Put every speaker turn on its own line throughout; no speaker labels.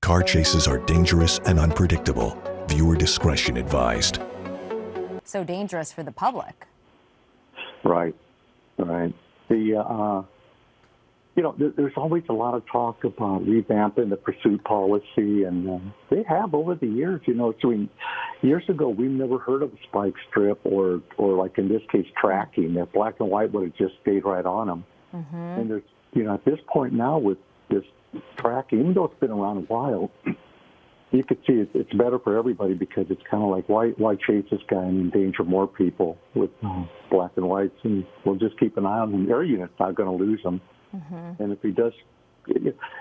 Car chases are dangerous and unpredictable. Viewer discretion advised.
So dangerous for the public.
Right, right. There's always a lot of talk about revamping the pursuit policy, and they have over the years. Years ago, we never heard of a spike strip or like in this case, tracking. That black and white would have just stayed right on them. Mm-hmm. And there's, at this point now with this tracking, even though it's been around a while, you could see it's better for everybody because it's kind of like, why chase this guy and endanger more people with black and whites? And we'll just keep an eye on him. The air unit's not going to lose him. Mm-hmm. And if he does,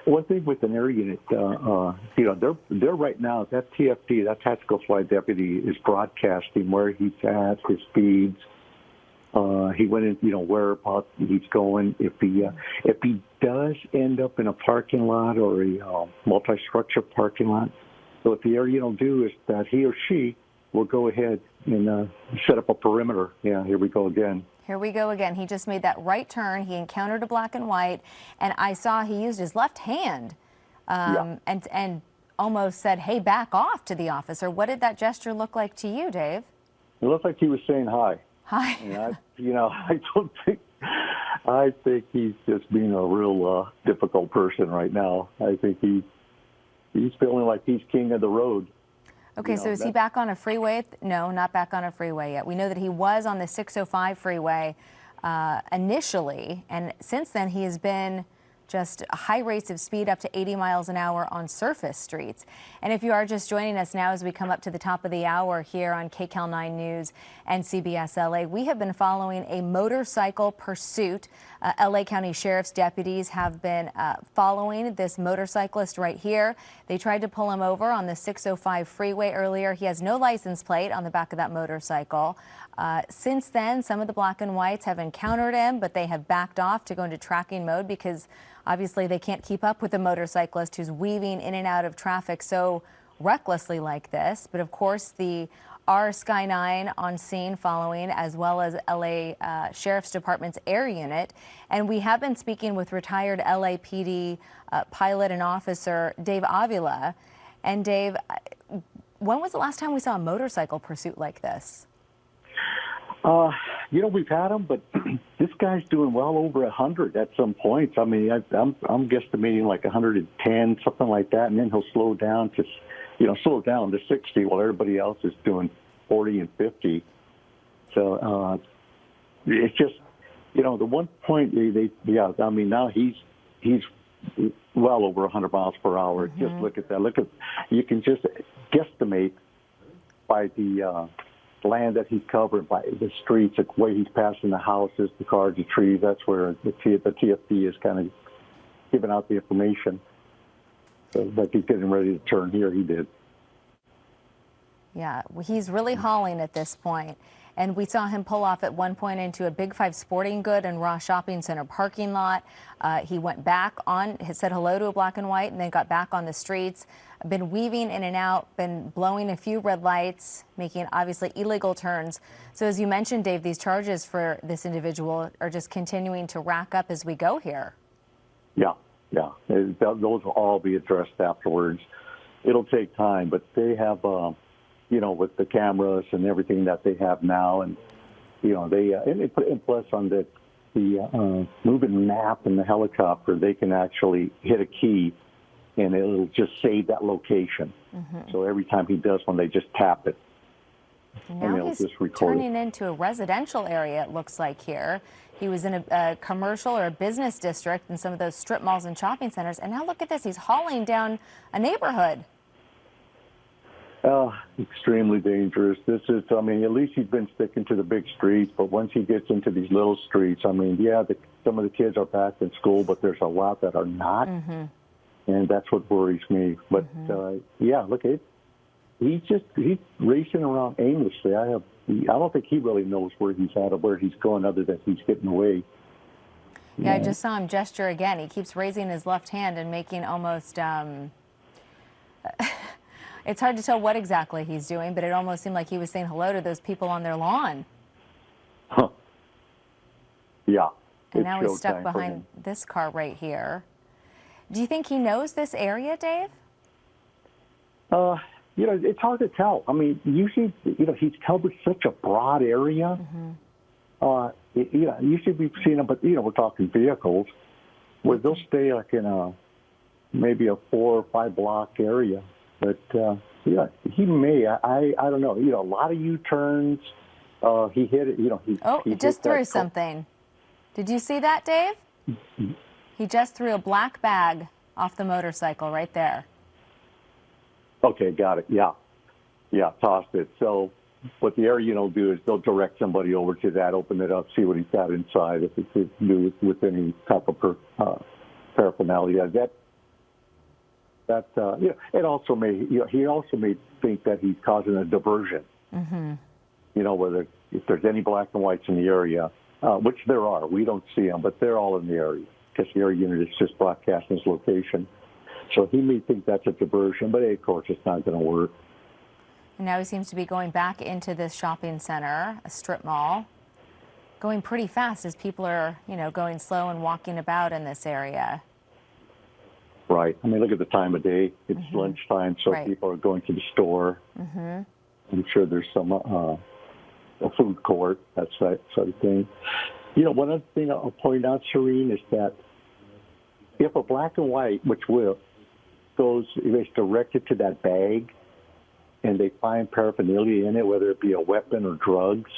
one thing with an air unit, they're right now, that TFD, that Tactical Flight Deputy, is broadcasting where he's at, his speeds. He went in, whereabouts he's going. If he does end up in a parking lot or a multi-structure parking lot, so what the air unit will do is that he or she will go ahead and set up a perimeter. Yeah, here we go again.
Here we go again. He just made that right turn. He encountered a black and white, and I saw he used his left hand and almost said, "Hey, back off," to the officer. What did that gesture look like to you, Dave?
It looked like he was saying hi.
Hi.
And I think he's just being a real difficult person right now. I think he's feeling like he's king of the road.
Okay, so is he back on a freeway? No, not back on a freeway yet. We know that he was on the 605 freeway initially, and since then he has been just high rates of speed up to 80 miles an hour on surface streets. And if you are just joining us now as we come up to the top of the hour here on KCAL 9 News and CBS LA, we have been following a motorcycle pursuit. LA County Sheriff's deputies have been following this motorcyclist right here. They tried to pull him over on the 605 freeway earlier. He has no license plate on the back of that motorcycle. Since then, some of the black and whites have encountered him, but they have backed off to go into tracking mode because obviously they can't keep up with a motorcyclist who's weaving in and out of traffic so recklessly like this. But of course, the Sky 9 on scene following, as well as LA Sheriff's Department's air unit. And we have been speaking with retired LAPD pilot and officer Dave Avila. And Dave, when was the last time we saw a motorcycle pursuit like this?
We've had them, but this guy's doing well over 100 at some points. I mean, I'm guesstimating like 110, something like that, and then he'll slow down to 60 while everybody else is doing 40 and 50. So it's just, the one point now he's well over 100 miles per hour. Mm-hmm. Just look at that. You can just guesstimate by the land that he's covered, by the streets, the way he's passing the houses, the cars, the trees. That's where the TFD is kind of giving out the information. So that he's getting ready to turn here, he did.
Yeah, he's really hauling at this point. And we saw him pull off at one point into a Big 5 Sporting Good and Ross Shopping Center parking lot. He went back on, said hello to a black and white, and then got back on the streets. Been weaving in and out, been blowing a few red lights, making obviously illegal turns. So as you mentioned, Dave, these charges for this individual are just continuing to rack up as we go here. Yeah.
Those will all be addressed afterwards. It'll take time, but they have, with the cameras and everything that they have now, and and plus on the moving map and the helicopter, they can actually hit a key, and it'll just save that location. Mm-hmm. So every time he does one, they just tap it.
And now he's turning into a residential area, it looks like here. He was in a commercial or a business district in some of those strip malls and shopping centers. And now look at this. He's hauling down a neighborhood.
Extremely dangerous. This is, at least he's been sticking to the big streets. But once he gets into these little streets, some of the kids are back in school, but there's a lot that are not. Mm-hmm. And that's what worries me. But, he's racing around aimlessly. I don't think he really knows where he's at or where he's going, other than he's getting away.
Yeah, I just saw him gesture again. He keeps raising his left hand and making almost, it's hard to tell what exactly he's doing, but it almost seemed like he was saying hello to those people on their lawn.
Huh. Yeah.
And now he's stuck behind this car right here. Do you think he knows this area, Dave?
You know, it's hard to tell. I mean, usually, you know, he's covered such a broad area. You know, usually we've seen him, but, you know, we're talking vehicles where they'll stay like in a maybe a 4 or 5 block area. But, yeah, he may. I don't know. You know, a lot of U-turns. He hit it, you know.
He just threw something. Did you see that, Dave? He just threw a black bag off the motorcycle right there.
Okay, got it. Yeah. Yeah, tossed it. So what the air unit will do is they'll direct somebody over to that, open it up, see what he's got inside, if it's to do with any type of paraphernalia. You know, it also may, you know, he also may think that he's causing a diversion. You know, whether if there's any black and whites in the area, which there are. We don't see them, but they're all in the area because the air unit is just broadcasting his location. So he may think that's a diversion, but of course it's not going to work.
And now he seems to be going back into this shopping center, a strip mall, going pretty fast as people are, you know, going slow and walking about in this area.
Right. I mean, look at the time of day. It's lunchtime, so people are going to the store. I'm sure there's some a food court, that sort of thing. You know, one other thing I'll point out, Serene, is that if a black and white, which will, is directed to that bag, and they find paraphernalia in it, whether it be a weapon or drugs,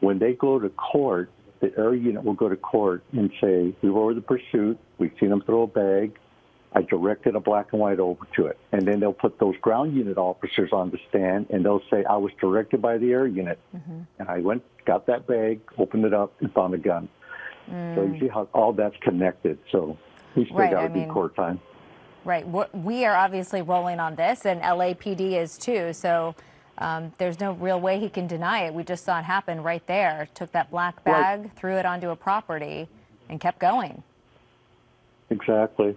when they go to court, the area unit will go to court and say, we were the pursuit, we've seen them throw a bag, I directed a black and white over to it. And then they'll put those ground unit officers on the stand, and they'll say, I was directed by the air unit, and I went, got that bag, opened it up, and found a gun. So you see how all that's connected. So he's still got to do court time.
Right. We are obviously rolling on this, and LAPD is too. So there's no real way he can deny it. We just saw it happen right there. Took that black bag, threw it onto a property, and kept going. Exactly.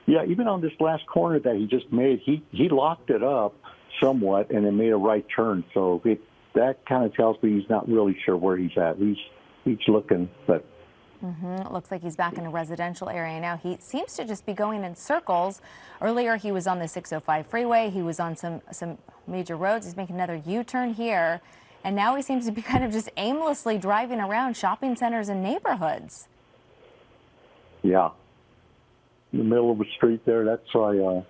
Yeah, even on this last corner that he just made, he locked it up somewhat and then made a right turn. So that kind of tells me he's not really sure where he's at. He's looking, but...
It looks like he's back in a residential area now. He seems to just be going in circles. Earlier, he was on the 605 freeway. He was on some major roads. He's making another U-turn here. And now he seems to be kind of just aimlessly driving around shopping centers and neighborhoods.
Yeah. In the middle of the street there, that's why,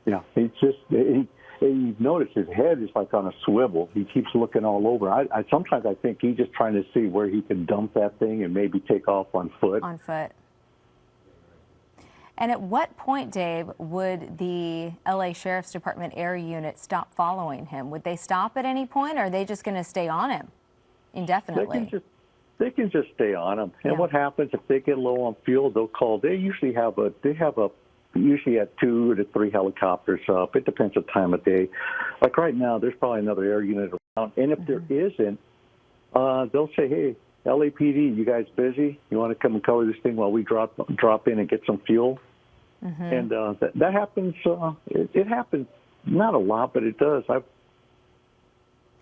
yeah, he's just... You notice his head is like on a swivel. He keeps looking all over. Sometimes I think he's just trying to see where he can dump that thing and maybe take off on foot.
On foot. And at what point, Dave, would the LA Sheriff's Department air unit stop following him? Would they stop at any point, or are they just going to stay on him indefinitely?
They can just stay on him. And what happens if they get low on fuel? They'll call. They usually have usually at 2 to 3 helicopters up. It depends on the time of day. Like right now, there's probably another air unit around. And if there isn't, they'll say, hey, LAPD, you guys busy? You want to come and cover this thing while we drop in and get some fuel? And that happens. It happens not a lot, but it does.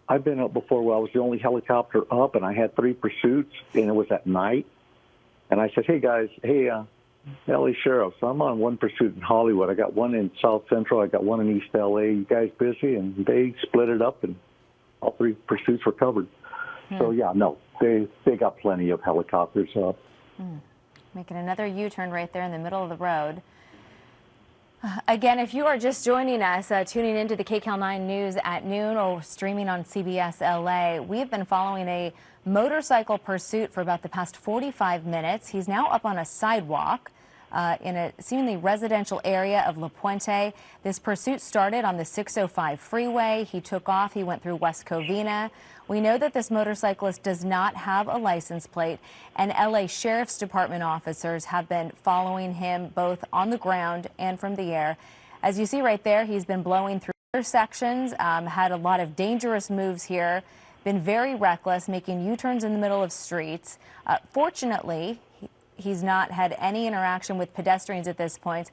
I've been up before where I was the only helicopter up, and I had 3 pursuits, and it was at night. And I said, hey, guys, LA Sheriff, so I'm on 1 pursuit in Hollywood. I got 1 in South Central. I got 1 in East LA. You guys busy? And they split it up, and all 3 pursuits were covered. So, yeah, no, they got plenty of helicopters up.
Making another U-turn right there in the middle of the road. Again, if you are just joining us, tuning into the KCAL 9 News at noon or streaming on CBS LA, we have been following a motorcycle pursuit for about the past 45 minutes. He's now up on a sidewalk in a seemingly residential area of La Puente. This pursuit started on the 605 freeway. He took off. He went through West Covina. We know that this motorcyclist does not have a license plate, and LA Sheriff's Department officers have been following him both on the ground and from the air. As you see right there, he's been blowing through intersections, had a lot of dangerous moves here, been very reckless, making U-turns in the middle of streets. Fortunately, he's not had any interaction with pedestrians at this point.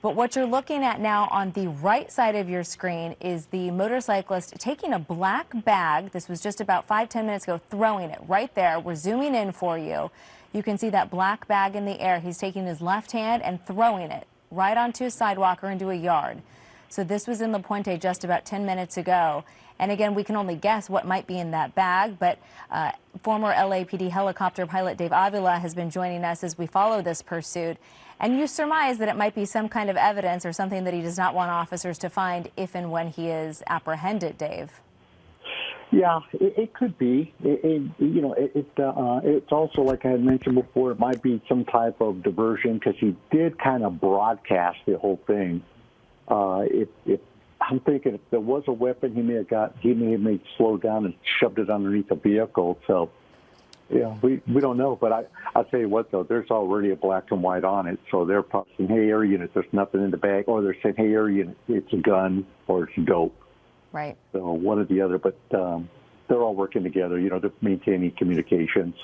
But what you're looking at now on the right side of your screen is the motorcyclist taking a black bag. This was just about 5-10 minutes ago, throwing it right there. We're zooming in for you. You can see that black bag in the air. He's taking his left hand and throwing it right onto a sidewalk or into a yard. So this was in La Puente just about 10 minutes ago. And again, we can only guess what might be in that bag, but former LAPD helicopter pilot Dave Avila has been joining us as we follow this pursuit. And you surmise that it might be some kind of evidence or something that he does not want officers to find if and when he is apprehended, Dave.
Yeah, it could be. It's also, like I had mentioned before, it might be some type of diversion because he did kind of broadcast the whole thing. I'm thinking if there was a weapon, he may have made slowed down and shoved it underneath the vehicle. So, yeah, we don't know. But I'll tell you what, though, there's already a black and white on it. So they're probably saying, hey, air unit, there's nothing in the bag. Or they're saying, hey, air unit, it's a gun or it's dope.
Right.
So one or the other. But they're all working together, to maintaining communications.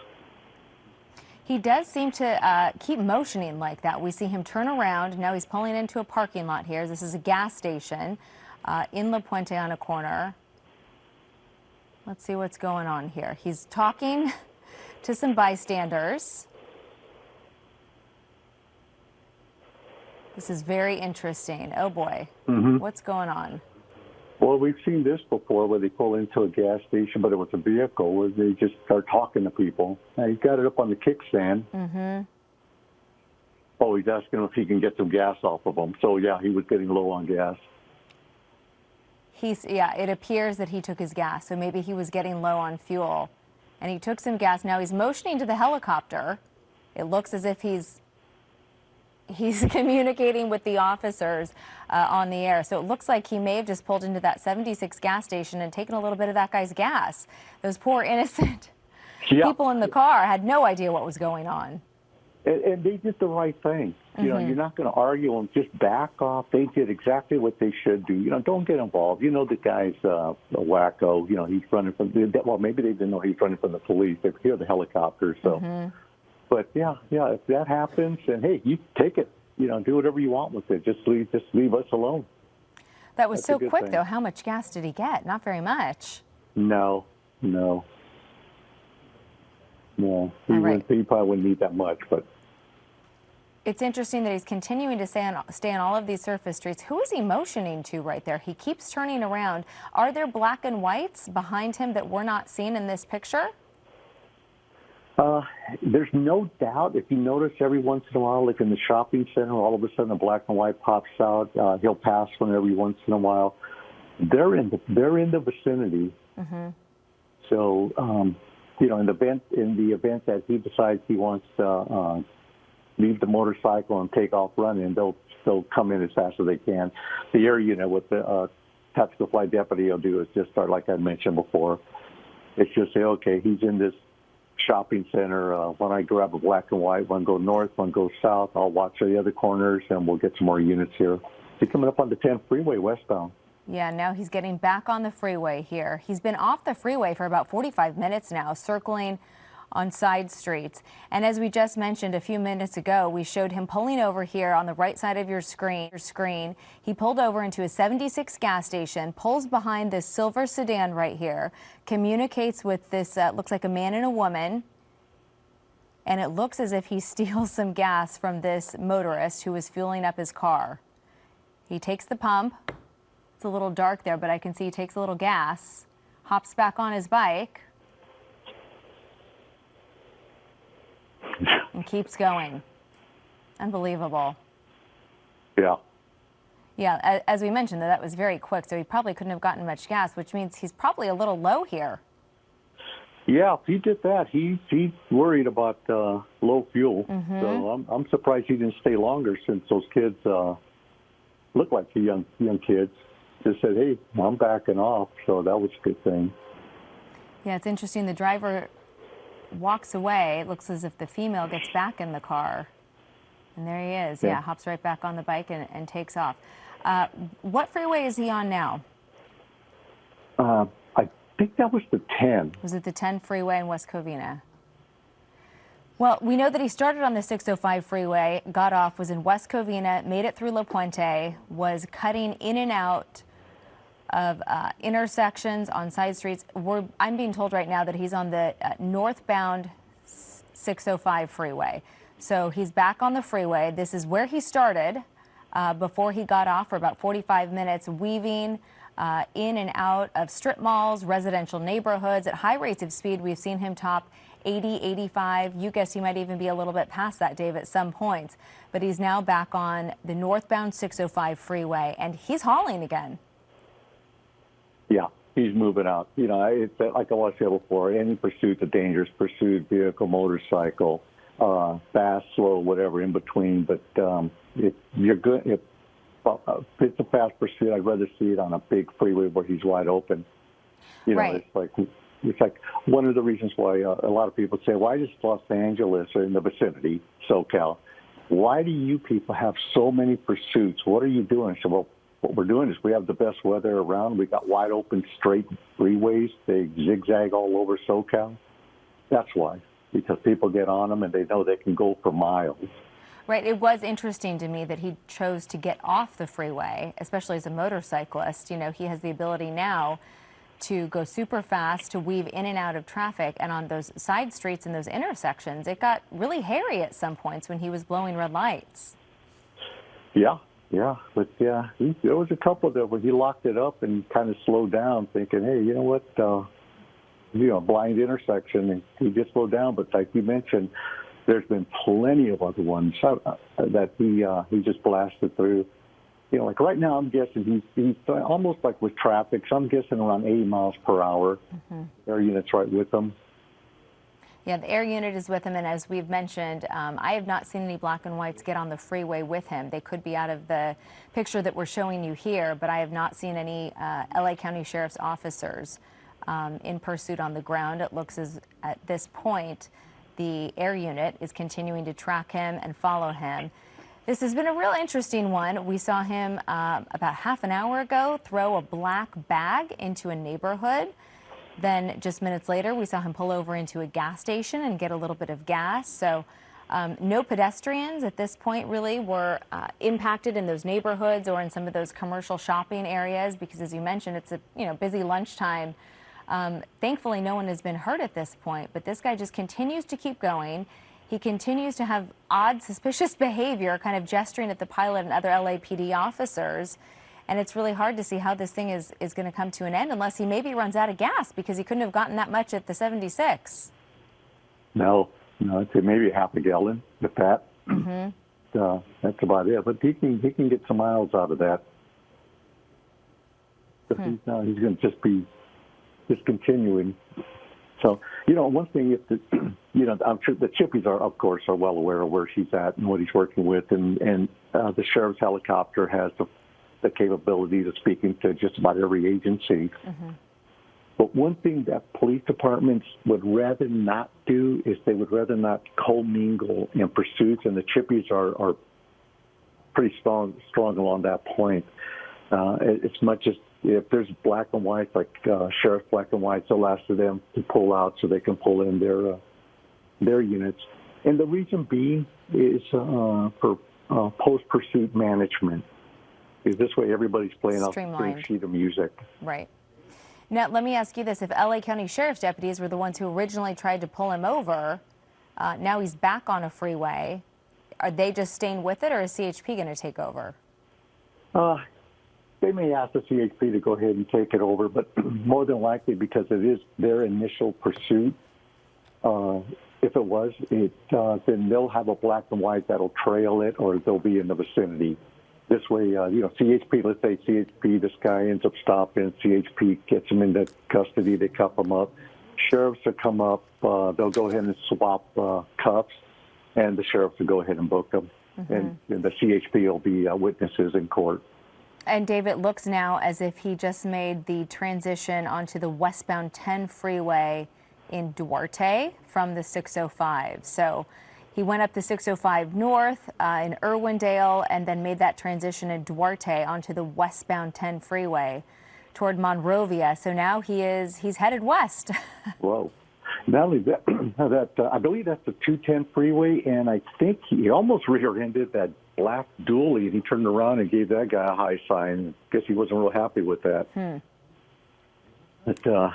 He does seem to keep motioning like that. We see him turn around. Now he's pulling into a parking lot here. This is a gas station in La Puente on a corner. Let's see what's going on here. He's talking to some bystanders. This is very interesting. Oh, boy. What's going on?
Well, we've seen this before where they pull into a gas station, but it was a vehicle where they just start talking to people. Now, he's got it up on the kickstand. Oh, he's asking him if he can get some gas off of him. So, yeah, he was getting low on gas.
Yeah, it appears that he took his gas, so maybe he was getting low on fuel. And he took some gas. Now he's motioning to the helicopter. It looks as if he's communicating with the officers on the air. So it looks like he may have just pulled into that 76 gas station and taken a little bit of that guy's gas. Those poor innocent people in the car had no idea what was going on.
And they did the right thing. You're not going to argue them. Just back off. They did exactly what they should do. Don't get involved. The guy's a wacko. He's running from, well, maybe they didn't know he's running from the police. They hear the helicopter. So, but yeah, if that happens, then hey, you take it. Do whatever you want with it. Just leave us alone.
That was so quick, though. How much gas did he get? Not very much.
No. He probably wouldn't need that much, but.
It's interesting that he's continuing to stay on all of these surface streets. Who is he motioning to right there? He keeps turning around. Are there black and whites behind him that we're not seeing in this picture?
There's no doubt. If you notice every once in a while, like in the shopping center, all of a sudden a black and white pops out. He'll pass one every once in a while. They're in the vicinity. So, in the event that he decides he wants to leave the motorcycle and take off running, they'll come in as fast as they can. The air unit with the tactical flight deputy will do is just start, like I mentioned before. It's just say, okay, he's in this shopping center. When I grab a black and white, one go north, one go south, I'll watch the other corners, and we'll get some more units here. He's coming up on the 10 freeway westbound.
Yeah, now he's getting back on the freeway here. He's been off the freeway for about 45 minutes now, circling on side streets. And as we just mentioned a few minutes ago, we showed him pulling over here on the right side of your screen. He pulled over into a 76 gas station, pulls behind this silver sedan right here, communicates with this, looks like a man and a woman, and it looks as if he steals some gas from this motorist who is fueling up his car. He takes the pump. It's a little dark there, but I can see he takes a little gas, hops back on his bike, and keeps going. Unbelievable.
Yeah.
Yeah, as we mentioned, that was very quick, so he probably couldn't have gotten much gas, which means he's probably a little low here.
Yeah, if he did that, he's worried about low fuel. So I'm surprised he didn't stay longer, since those kids look like the young kids. Just said, hey, I'm backing off, so that was a good thing.
Yeah, it's interesting. The driver walks away. It looks as if the female gets back in the car. And there he is. Yeah, hops right back on the bike and takes off. What freeway is he on now?
I think that was the 10.
Was it the 10 freeway in West Covina? Well, we know that he started on the 605 freeway, got off, was in West Covina, made it through La Puente, was cutting in and out of intersections on side streets. I'm being told right now that he's on the northbound 605 freeway. So he's back on the freeway. This is where he started. before he got off for about 45 minutes, weaving in and out of strip malls, residential neighborhoods at high rates of speed. We've seen him top 80, 85. You guess he might even be a little bit past that, Dave, at some points. But he's now back on the northbound 605 freeway, and he's hauling again.
Yeah, he's moving out. You know, it's like I said before, any pursuit's a dangerous pursuit, vehicle, motorcycle, fast, slow, whatever in between. But if you're good, if it's a fast pursuit, I'd rather see it on a big freeway where he's wide open. You know,
Right.
it's like one of the reasons why a lot of people say, why does Los Angeles or in the vicinity, SoCal, why do you people have so many pursuits? What are you doing? So, well, what we're doing is we have the best weather around. We got wide open, straight freeways. They zigzag all over SoCal. That's why, because people get on them and they know they can go for miles.
Right. It was interesting to me that he chose to get off the freeway, especially as a motorcyclist. You know, he has the ability now to go super fast, to weave in and out of traffic. And on those side streets and those intersections, it got really hairy at some points when he was blowing red lights.
Yeah. But there was a couple there where he locked it up and kind of slowed down, thinking, hey, you know what, blind intersection, and he just slowed down. But like you mentioned, there's been plenty of other ones that he just blasted through. You know, like right now, I'm guessing he's almost like with traffic, so I'm guessing around 80 miles per hour. Mm-hmm. Air unit's right with him.
Yeah, the air unit is with him, and as we've mentioned, I have not seen any black and whites get on the freeway with him. They could be out of the picture that we're showing you here, but I have not seen any LA County Sheriff's officers in pursuit on the ground. It looks as, at this point, the air unit is continuing to track him and follow him. This has been a real interesting one. We saw him about half an hour ago throw a black bag into a neighborhood. Then just minutes later, we saw him pull over into a gas station and get a little bit of gas. So no pedestrians at this point really were impacted in those neighborhoods or in some of those commercial shopping areas because, as you mentioned, it's a busy lunchtime. Thankfully, no one has been hurt at this point, but this guy just continues to keep going. He continues to have odd, suspicious behavior, kind of gesturing at the pilot and other LAPD officers. And it's really hard to see how this thing is going to come to an end unless he maybe runs out of gas because he couldn't have gotten that much at the 76.
No, I'd say maybe half a gallon with that. Mm-hmm. That's about it. But he can get some miles out of that. He's going to just be continuing. So, one thing is that, I'm sure the Chippies of course, are well aware of where she's at and what he's working with. And the sheriff's helicopter has the capabilities of speaking to just about every agency. Mm-hmm. But one thing that police departments would rather not do is they would rather not commingle in pursuits, and the Chippies are pretty strong along that point. It's much as if there's black and white, like sheriff black and white, they'll ask them to pull out so they can pull in their units. And the reason being is for post-pursuit management. Because this way everybody's playing off the same sheet of music.
Right. Now, let me ask you this. If LA County Sheriff's deputies were the ones who originally tried to pull him over, now he's back on a freeway, are they just staying with it, or is CHP going to take over?
They may ask the CHP to go ahead and take it over, but more than likely, because it is their initial pursuit, if it was, then they'll have a black and white that'll trail it, or they'll be in the vicinity. This way, CHP, let's say CHP, this guy ends up stopping, CHP gets him into custody, they cuff him up. Sheriffs will come up, they'll go ahead and swap cuffs, and the sheriffs will go ahead and book them. Mm-hmm. And the CHP will be witnesses in court.
And Dave, it looks now as if he just made the transition onto the westbound 10 freeway in Duarte from the 605. So he went up the 605 north in Irwindale and then made that transition in Duarte onto the westbound 10 freeway toward Monrovia. So now he's headed west.
Whoa. Not only that, I believe that's the 210 freeway, and I think he almost rear-ended that black dually, and he turned around and gave that guy a high sign. Guess he wasn't real happy with that. But,
so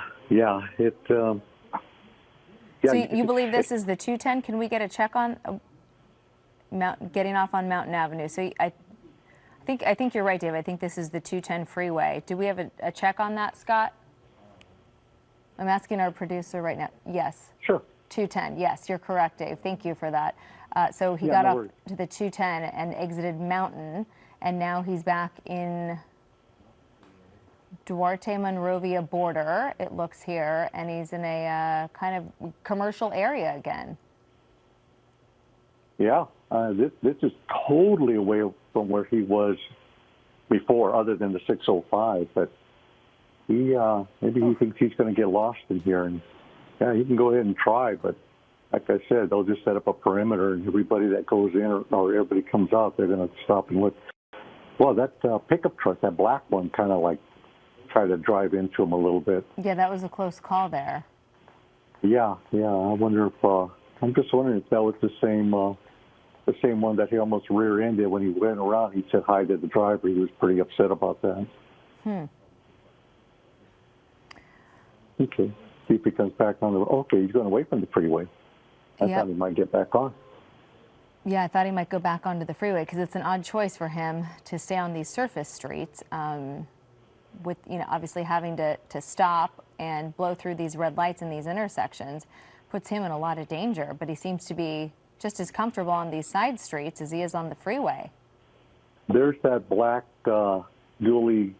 you believe this is the 210? Can we get a check on getting off on Mountain Avenue? So I think you're right, Dave. I think this is the 210 freeway. Do we have a check on that, Scott? I'm asking our producer right now. Yes.
Sure.
210. Yes, you're correct, Dave. Thank you for that. So he got off to the 210 and exited Mountain, and now he's back in Duarte-Monrovia border, it looks here, and he's in a kind of commercial area again.
Yeah, this is totally away from where he was before, other than the 605. But he maybe he thinks he's going to get lost in here, and yeah, he can go ahead and try. But like I said, they'll just set up a perimeter, and everybody that goes in or everybody comes out, they're going to stop and look. Well, that pickup truck, that black one, kind of like tried to drive into him a little bit.
Yeah, that was a close call there.
Yeah. I wonder if I'm just wondering if that was the same one that he almost rear-ended when he went around. He said hi to the driver. He was pretty upset about that. Okay. See if he comes back on the. Okay, he's going away from the freeway. I thought he might get back on.
Yeah, I thought he might go back onto the freeway because it's an odd choice for him to stay on these surface streets. With obviously having to stop and blow through these red lights in these intersections puts him in a lot of danger, but he seems to be just as comfortable on these side streets as he is on the freeway. There's
that black dually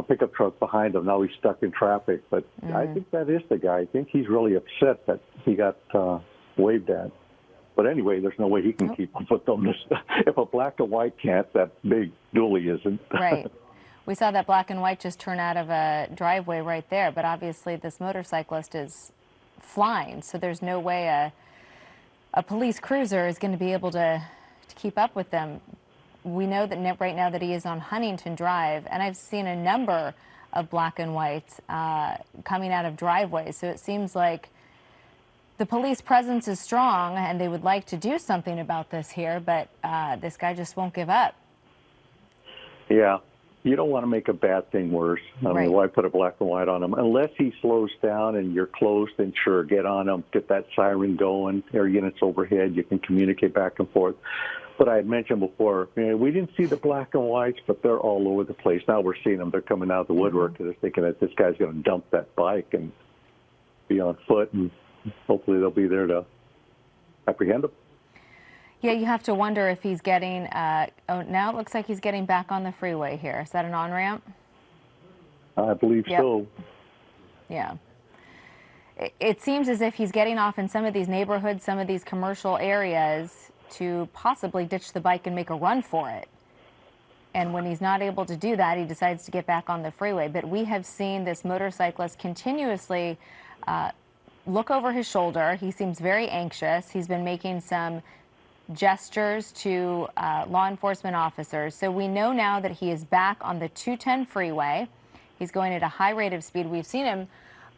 pickup truck behind him. Now he's stuck in traffic, but I think that is the guy. I think he's really upset that he got waved at. But anyway, there's no way he can keep up with them. If a black and white can't, that big dually isn't.
Right. We saw that black and white just turn out of a driveway right there, but obviously this motorcyclist is flying, so there's no way a police cruiser is going to be able to keep up with them. We know that right now that he is on Huntington Drive, and I've seen a number of black and whites coming out of driveways, so it seems like the police presence is strong and they would like to do something about this here, but this guy just won't give up.
Yeah. You don't want to make a bad thing worse. I mean, why put a black and white on him? Unless he slows down and you're close, then sure, get on him, get that siren going, air units overhead, you can communicate back and forth. But I had mentioned before, we didn't see the black and whites, but they're all over the place. Now we're seeing them. They're coming out of the woodwork. They're thinking that this guy's going to dump that bike and be on foot, and hopefully they'll be there to apprehend him.
Yeah, you have to wonder if he's getting, now it looks like he's getting back on the freeway here. Is that an on-ramp?
I believe so.
Yeah. It seems as if he's getting off in some of these neighborhoods, some of these commercial areas to possibly ditch the bike and make a run for it. And when he's not able to do that, he decides to get back on the freeway. But we have seen this motorcyclist continuously look over his shoulder. He seems very anxious. He's been making some gestures to law enforcement officers. So we know now that he is back on the 210 freeway. He's going at a high rate of speed. We've seen him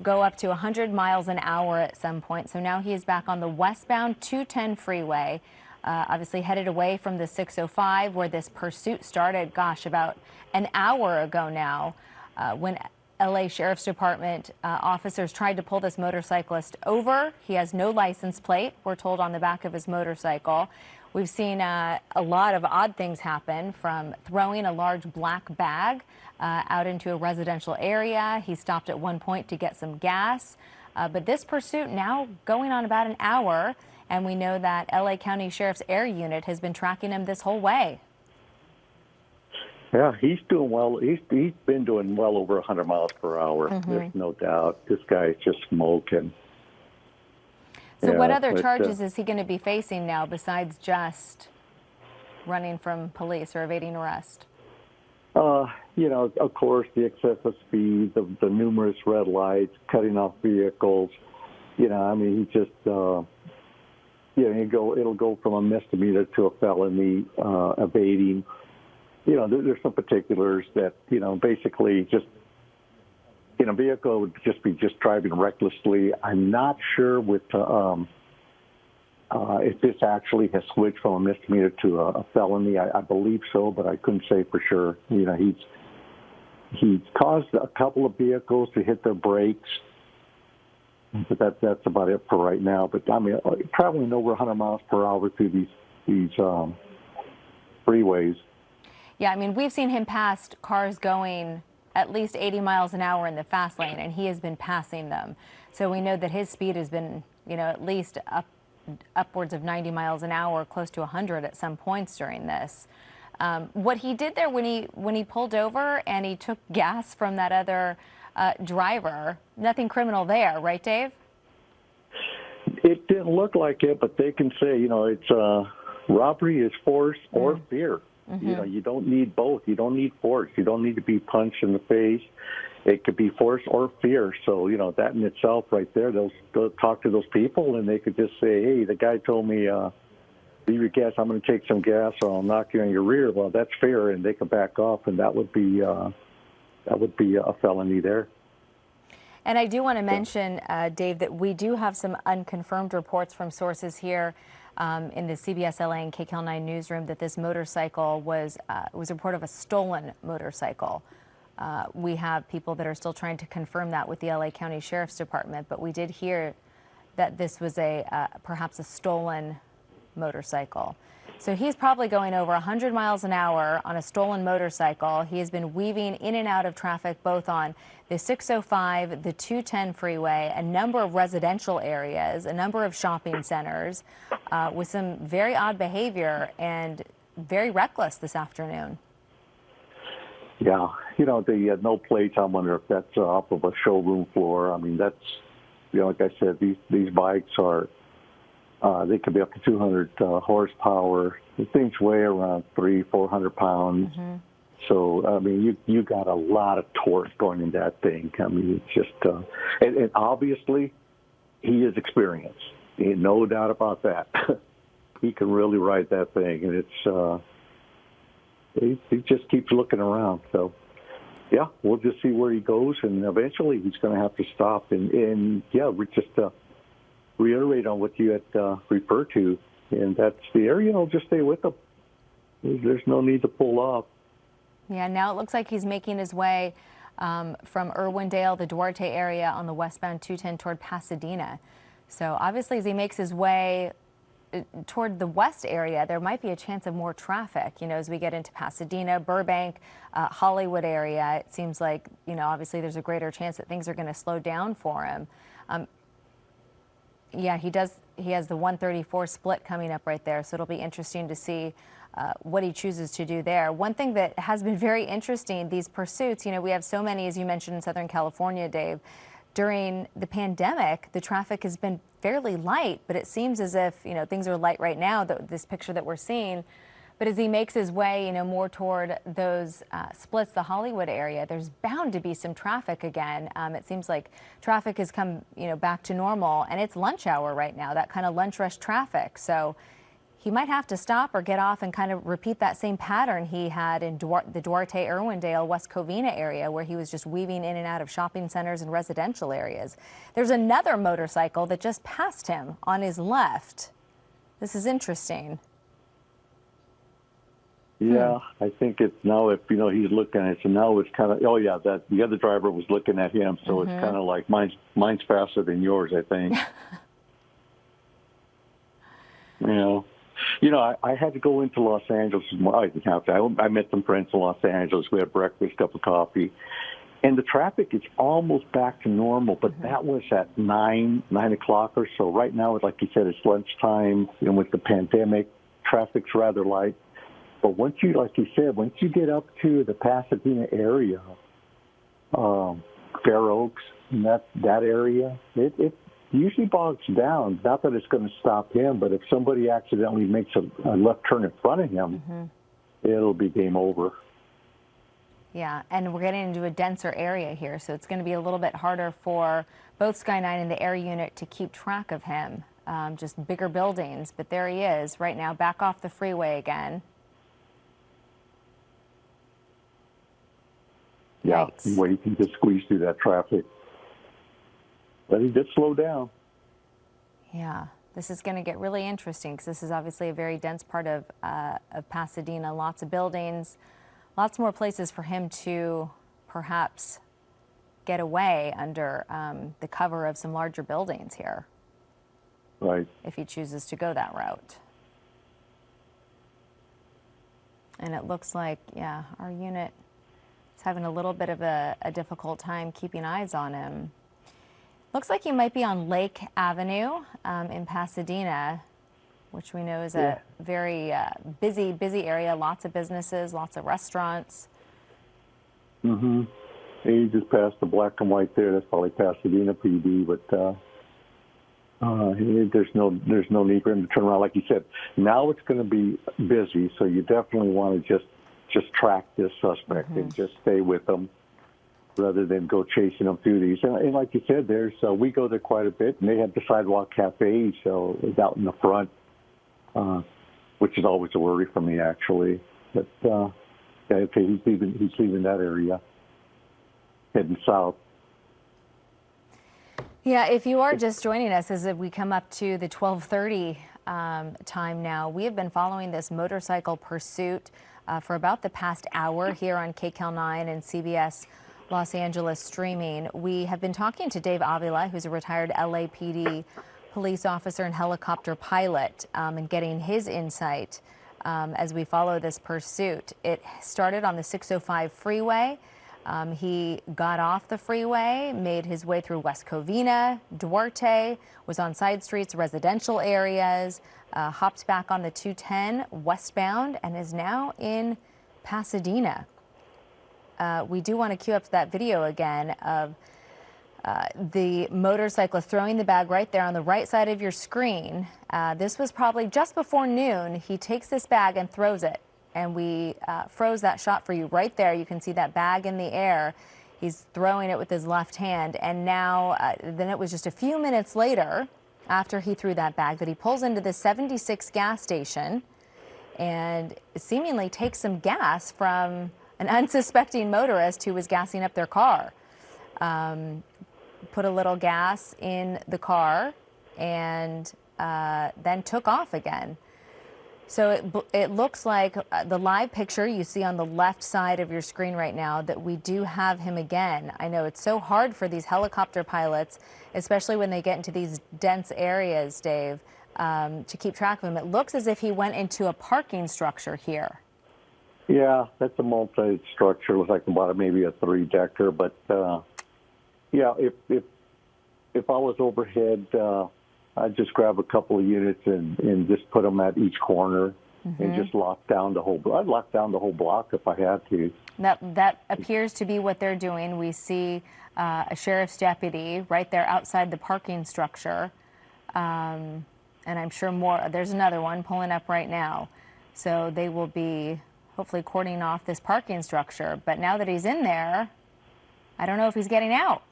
go up to 100 miles an hour at some point. So now he is back on the westbound 210 freeway, obviously headed away from the 605 where this pursuit started, gosh, about an hour ago now, when LA Sheriff's Department officers tried to pull this motorcyclist over. He has no license plate, we're told, on the back of his motorcycle. We've seen a lot of odd things happen, from throwing a large black bag out into a residential area. He stopped at one point to get some gas. But this pursuit now going on about an hour, and we know that LA County Sheriff's Air Unit has been tracking him this whole way.
Yeah, he's doing well. He's been doing well over 100 miles per hour. There's no doubt. This guy is just smoking.
So what other charges is he going to be facing now besides just running from police or evading arrest?
Of course, the excessive speed, the numerous red lights, cutting off vehicles. He just, it'll go from a misdemeanor to a felony, evading. There's some particulars that, basically just, vehicle would just be driving recklessly. I'm not sure with if this actually has switched from a misdemeanor to a felony. I believe so, but I couldn't say for sure. He's caused a couple of vehicles to hit their brakes, but that's about it for right now. But traveling over 100 miles per hour through these freeways.
Yeah, I mean, we've seen him pass cars going at least 80 miles an hour in the fast lane, and he has been passing them. So we know that his speed has been, at least upwards of 90 miles an hour, close to 100 at some points during this. What he did there when he pulled over and he took gas from that other driver, nothing criminal there, right, Dave?
It didn't look like it, but they can say, it's robbery is force or fear.
Mm-hmm.
You don't need both. You don't need force. You don't need to be punched in the face. It could be force or fear. So, that in itself right there, they'll talk to those people and they could just say, hey, the guy told me, leave your gas, I'm going to take some gas or I'll knock you on your rear. Well, that's fair. And they can back off, and that would be a felony there.
And I do want to mention, Dave, that we do have some unconfirmed reports from sources here in the CBS LA and KCAL 9 newsroom that this motorcycle was a report of a stolen motorcycle. We have people that are still trying to confirm that with the LA County Sheriff's Department, but we did hear that this was perhaps a stolen motorcycle. So he's probably going over 100 miles an hour on a stolen motorcycle. He has been weaving in and out of traffic both on the 605, the 210 freeway, a number of residential areas, a number of shopping centers, with some very odd behavior and very reckless this afternoon.
Yeah, the no plates, I wonder if that's off of a showroom floor. I mean, that's, like I said, these bikes are, they could be up to 200 horsepower. The things weigh around 300-400 pounds. Mm-hmm. So, I mean, you got a lot of torque going in that thing. I mean, it's just, and obviously, he is experienced. Ain't no doubt about that. He can really ride that thing, and it's, he just keeps looking around. So, yeah, we'll just see where he goes, and eventually he's going to have to stop. And yeah, we just reiterate on what you had referred to, and that's the area. Just stay with him. There's no need to pull off.
Yeah, now it looks like he's making his way from Irwindale, the Duarte area on the westbound 210 toward Pasadena. So obviously as he makes his way toward the west area, there might be a chance of more traffic, as we get into Pasadena, Burbank, Hollywood area. It seems like, obviously there's a greater chance that things are going to slow down for him. Yeah, he has the 134 split coming up right there, so it'll be interesting to see what he chooses to do there. One thing that has been very interesting, these pursuits, we have so many, as you mentioned, in Southern California, Dave. During the pandemic, the traffic has been fairly light, but it seems as if, things are light right now, this picture that we're seeing. But as he makes his way, more toward those splits, the Hollywood area, there's bound to be some traffic again. It seems like traffic has come, back to normal, and it's lunch hour right now, that kind of lunch rush traffic. So he might have to stop or get off and kind of repeat that same pattern he had in the Duarte, Irwindale, West Covina area, where he was just weaving in and out of shopping centers and residential areas. There's another motorcycle that just passed him on his left. This is interesting.
Yeah, I think it's now if, he's looking at it, so now it's kind of, that the other driver was looking at him, so it's kind of like mine's faster than yours, I think. I had to go into Los Angeles. I didn't have to. I met some friends in Los Angeles. We had breakfast, cup of coffee. And the traffic is almost back to normal, but that was at 9 o'clock or so. Right now, like you said, it's lunchtime. With the pandemic, traffic's rather light. But once you, like you said, once you get up to the Pasadena area, Fair Oaks, and that area, it usually bogs down. Not that it's going to stop him, but if somebody accidentally makes a left turn in front of him, it'll be game over.
Yeah, and we're getting into a denser area here, so it's going to be a little bit harder for both Sky 9 and the air unit to keep track of him. Just bigger buildings, but there he is right now, back off the freeway again.
Yeah,
Yikes.
waiting to squeeze through that traffic. But he did slow down.
Yeah, this is going to get really interesting because this is obviously a very dense part of Pasadena. Lots of buildings, lots more places for him to perhaps get away under the cover of some larger buildings here.
Right.
If he chooses to go that route. And it looks like, yeah, our unit is having a little bit of a difficult time keeping eyes on him. Looks like he might be on Lake Avenue in Pasadena, which we know is a very busy area. Lots of businesses, lots of restaurants.
Mm-hmm. He just passed the black and white there. That's probably Pasadena PD, but there's no need for him to turn around. Like you said, now it's going to be busy, so you definitely want to just track this suspect and just stay with them rather than go chasing them through these. And like you said, we go there quite a bit, and they have the sidewalk cafes, so it's out in the front, which is always a worry for me, actually. But he's leaving that area, heading south.
Yeah, if you are just joining us as we come up to the 12:30 time now, we have been following this motorcycle pursuit for about the past hour here on KCAL 9 and CBS Los Angeles streaming. We have been talking to Dave Avila, who's a retired LAPD police officer and helicopter pilot, and getting his insight as we follow this pursuit. It started on the 605 freeway. He got off the freeway, made his way through West Covina, Duarte, was on side streets, residential areas, hopped back on the 210 westbound, and is now in Pasadena. We do want to cue up that video again of the motorcyclist throwing the bag right there on the right side of your screen. This was probably just before noon. He takes this bag and throws it. And we froze that shot for you right there. You can see that bag in the air. He's throwing it with his left hand. And now, then it was just a few minutes later, after he threw that bag, that he pulls into the 76 gas station and seemingly takes some gas from an unsuspecting motorist who was gassing up their car. Put a little gas in the car and then took off again. So it looks like the live picture you see on the left side of your screen right now that we do have him again. I know it's so hard for these helicopter pilots, especially when they get into these dense areas, Dave, to keep track of him. It looks as if he went into a parking structure here.
Yeah, that's a multi-structure. It looks like about maybe a 3-decker. But, yeah, if I was overhead, I'd just grab a couple of units and just put them at each corner and just lock down the whole block. I'd lock down the whole block if I had to.
That appears to be what they're doing. We see a sheriff's deputy right there outside the parking structure. And I'm sure there's another one pulling up right now. So they will be hopefully cordoning off this parking structure. But now that he's in there, I don't know if he's getting out.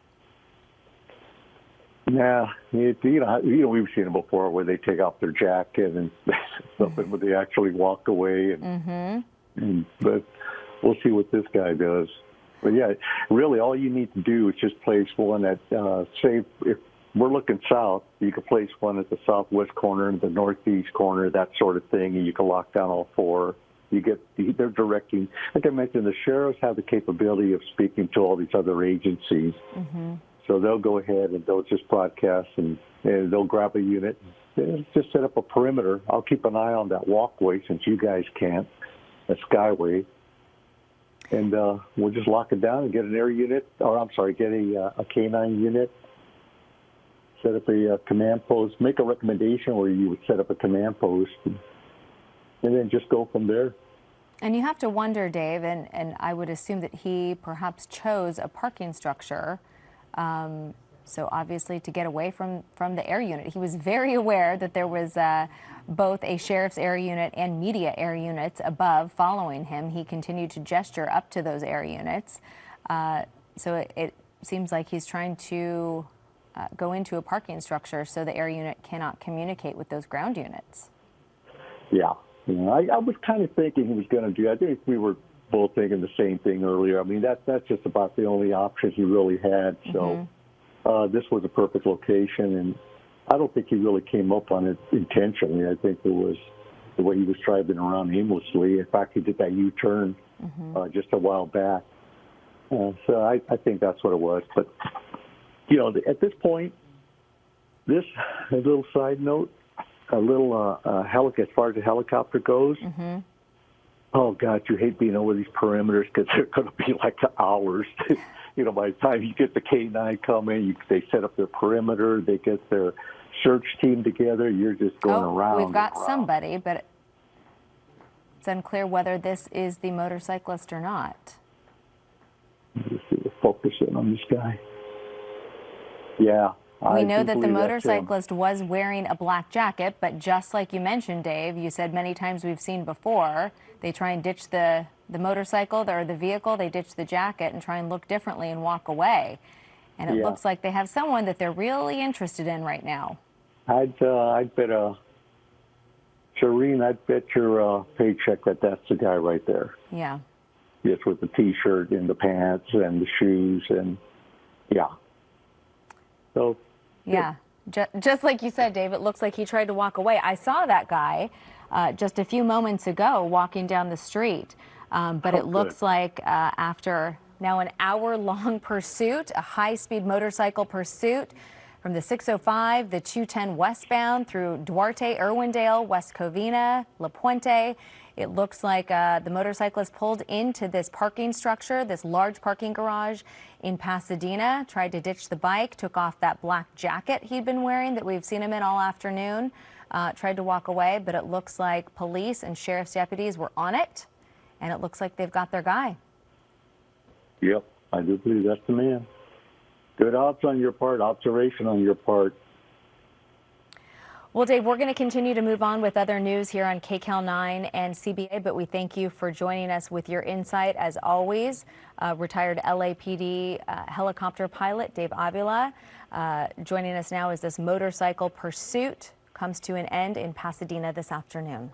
Yeah, we've seen it before where they take off their jacket and something, where they actually walk away. But we'll see what this guy does. But yeah, really, all you need to do is just place one at, say, if we're looking south, you can place one at the southwest corner and the northeast corner, that sort of thing, and you can lock down all four. They're directing. Like I mentioned, the sheriffs have the capability of speaking to all these other agencies. So they'll go ahead and they'll just broadcast and they'll grab a unit. They'll just set up a perimeter. I'll keep an eye on that walkway since you guys can't, that skyway. And we'll just lock it down and get an air unit, get a K-9 unit, set up a command post, make a recommendation where you would set up a command post, and then just go from there.
And you have to wonder, Dave, and I would assume that he perhaps chose a parking structure. So obviously to get away from the air unit. He was very aware that there was both a sheriff's air unit and media air units above following him. He continued to gesture up to those air units. So it seems like he's trying to go into a parking structure so the air unit cannot communicate with those ground units.
Yeah. I was kind of thinking he was going to do that. I think we were both thinking the same thing earlier. I mean, that's just about the only option he really had. So this was a perfect location, and I don't think he really came up on it intentionally. I think it was the way he was driving around aimlessly. In fact, he did that U-turn just a while back. So I think that's what it was. But, at this point, a little side note, as far as the helicopter goes, Oh, God, you hate being over these perimeters because they're going to be like hours. By the time you get the K-9 coming, they set up their perimeter, they get their search team together, you're just going around.
We've got somebody, but it's unclear whether this is the motorcyclist or not.
Let's see, we'll focus in on this guy. Yeah.
We know that the motorcyclist was wearing a black jacket, but just like you mentioned, Dave, you said many times we've seen before, they try and ditch the motorcycle or the vehicle, they ditch the jacket and try and look differently and walk away. And it looks like they have someone that they're really interested in right now.
I'd bet Shireen, I'd bet your paycheck that that's the guy right there.
Yeah.
Just with the T-shirt and the pants and the shoes and, yeah. So.
Yeah, just like you said, Dave, it looks like he tried to walk away. I saw that guy just a few moments ago walking down the street, but it looks like after now an hour-long pursuit, a high-speed motorcycle pursuit from the 605, the 210 westbound through Duarte, Irwindale, West Covina, La Puente. It looks like the motorcyclist pulled into this parking structure, this large parking garage in Pasadena, tried to ditch the bike, took off that black jacket he'd been wearing that we've seen him in all afternoon, tried to walk away, but it looks like police and sheriff's deputies were on it, and it looks like they've got their guy.
Yep, I do believe that's the man. Good ops on your part, observation on your part.
Well, Dave, we're going to continue to move on with other news here on KCAL 9 and CBA, but we thank you for joining us with your insight as always. Retired LAPD helicopter pilot Dave Avila joining us now as this motorcycle pursuit comes to an end in Pasadena this afternoon.